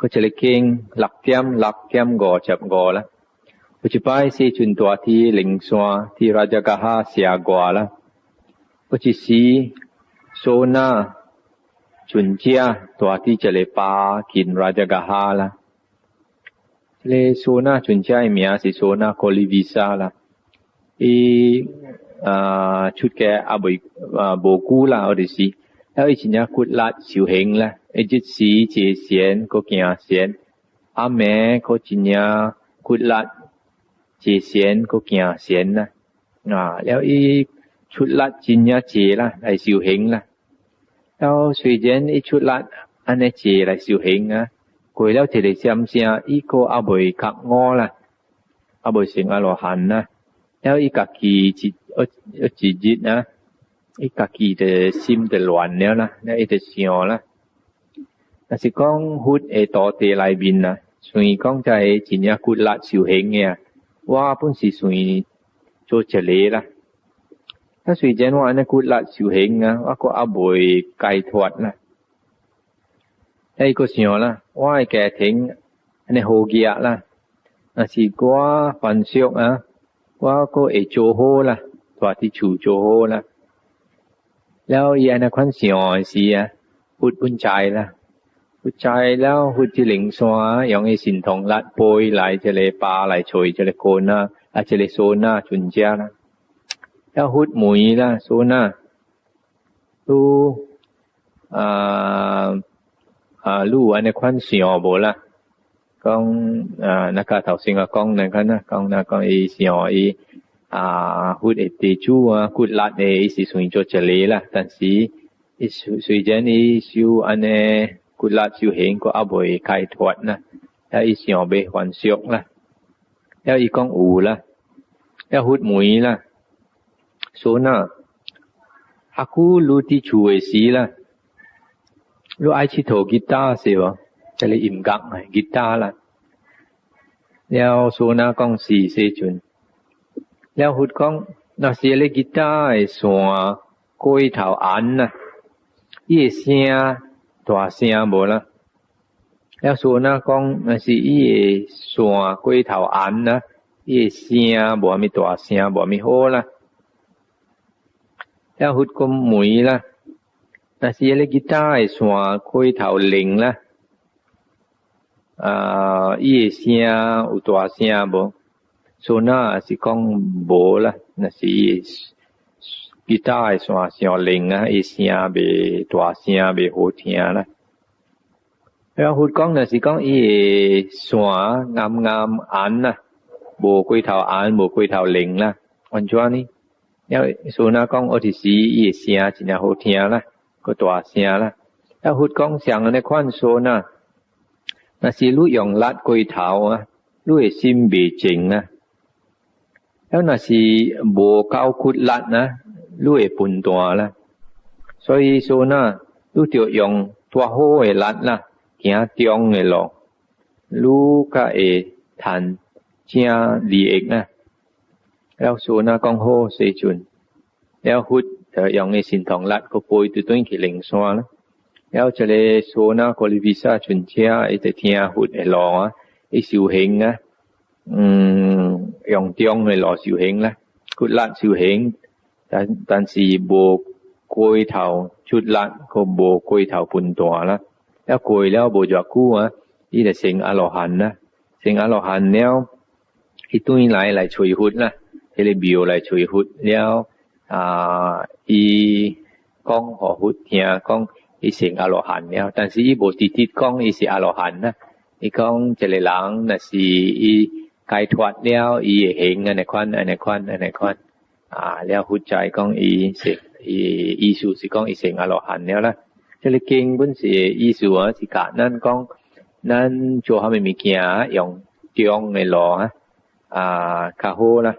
ก็จะเลยเก่งหลักเทียมก่อจับก่อละปัจจุบันสิจุนตัวที่หลิงสวาที่ราชกะหาเสียกว่าละปัจจุสีโซนาจุนเจียตัวที่จะเลยปากินราชกะหาละle zona chunchai mia si zona kolivisa la chut ke aboi boku la odisi lao i chinya kut lat siu heng la ejit si che sien ko kya sien ame ko chinya kut lat che sien ko kya sien na lao i chut lat chinya che la ai siu heng la lao sui jen i chut lat ane che la siu heng a Koi lao te le siam sia i ko aboi kak ngo la aboi sing a lo han na lao i kaki chi jit na i kaki te sim te luan neo la lao i te sio la na si kong hut e to te lai bin na sui kong chai chinya kut lat siu heng nge wa pun si sui cho chale la ta sui jen wa na kut lat siu heng na wa ko aboi kai thwat laไอ้ก็เสียละว่าไอ้แกทิ้งอันนี้โฮเกียละสิกว่าฟันเสียกว่าก็ไอ้โจโฮละตัวที่ชูโจโฮละแล้วอีอันนั้นควันเสียสิหุดบุญใจละบุญใจแล้วหุดจิหลิงสวาอย่างไอ้สินทองลัดโปยไหลจะเลยปลาไหลช่วยจะเลยโกนาจะเลยโซนาจุนเจ้าละแล้วหุดหมุยละโซนาดูลู่อันนี้ควันเสียบ่ล่ะกองนักข่าวสิงกองนั่นคั่นนะกองนะกองอีเสียอีฮูดเอติจูกุดลัดเอสิสุยโจเจเลล่ะตันสิอีสุยเจนอีซิวอันนี้กุดลัดซิวเฮงก็อบ่อยไข่ทวดนะแล้วอีเสียเบควันเสียกล่ะแล้วอีกองอูล่ะแล้วฮูดหมุยล่ะโซน่าอากูรู้ที่ช่วยสิล่ะรู้ไอชิโถกีตาร์สิวะจะเลยอิ่มกักไงกีตาร์ละแล้วโซนากองสีเซจุนแล้วหุดกองน่าเสียเลยกีตาร์ไอสัวก้อยเท้าอันนะยี่เสียตัวเสียบ่ละแล้วโซนากองน่าสิยี่สัวก้อยเท้าอันนะยี่เสียบ่มีตัวเสียบ่มีโหละแล้วหุดกมหมุยละ那是咧吉他诶线开头零啦伊诶声有大声无所以是讲无啦那是吉他诶线零啊伊声袂大声袂好听啦然后讲那是讲伊诶线啱按啦无开头按无开头零啦安怎呢แล้ว所以讲我是伊诶声真係好聽啦ก็ตัวเสียละแล้วหุดกองเสียงในควันโซน่ะน่ะสิรู้ยองลัดกุยเท้ารู้ไอ้ซิมเบจิงนะแล้วน่ะสิโบเก้าคุดลัดนะรู้ไอ้ปุ่นตัวละ所以โซน่ะรู้เตียวยองตัวโหไอ้ลัดละเกียเตียงไอ้หลอกรู้ก็ไอ้ทันเจียลีเอกนะแล้วโซน่ะกองโหเซจุนแล้วหุดอย่างไอ้สินทองลัดก็ป่วยตัวต้นขี้เหลิงซัวนะแล้วจะเลยโซนาโคลิวิซาชุนเชียไอ้แต่เทียหุดไอ้หลอไอ้สิวเฮงนะอย่างเตียงไอ้หลอสิวเฮงละกุดลัดสิวเฮงตันสีโบกวยเท่าชุดลัดก็โบกวยเท่าปุ่นตัวละแล้วกวยแล้วโบจักกู้อีแต่เสียงอโลหันนะเสียงอโลหันแล้วอีตุ้ยไหลช่วยหุดนะเฮลิบิโอไหลช่วยหุดแล้วอีกองหอหุดเฮียกองอีเสียงอโลหันเนี่ยแต่สิอีโบติดกองอีเสียอโลหันนะอีกองจะเลยหลังน่ะสิอีไกทวัดแล้วอีเฮงอันควันแล้วหุดใจกองอีเสียอีสูสิกองอีเสียงอโลหันเนี่ยละจะเลยเก่งบุญสิอีสูสิกะนั่นกองนั่นโจเฮาไม่มีเกียอย่างเตียงในหลอคาโฮละ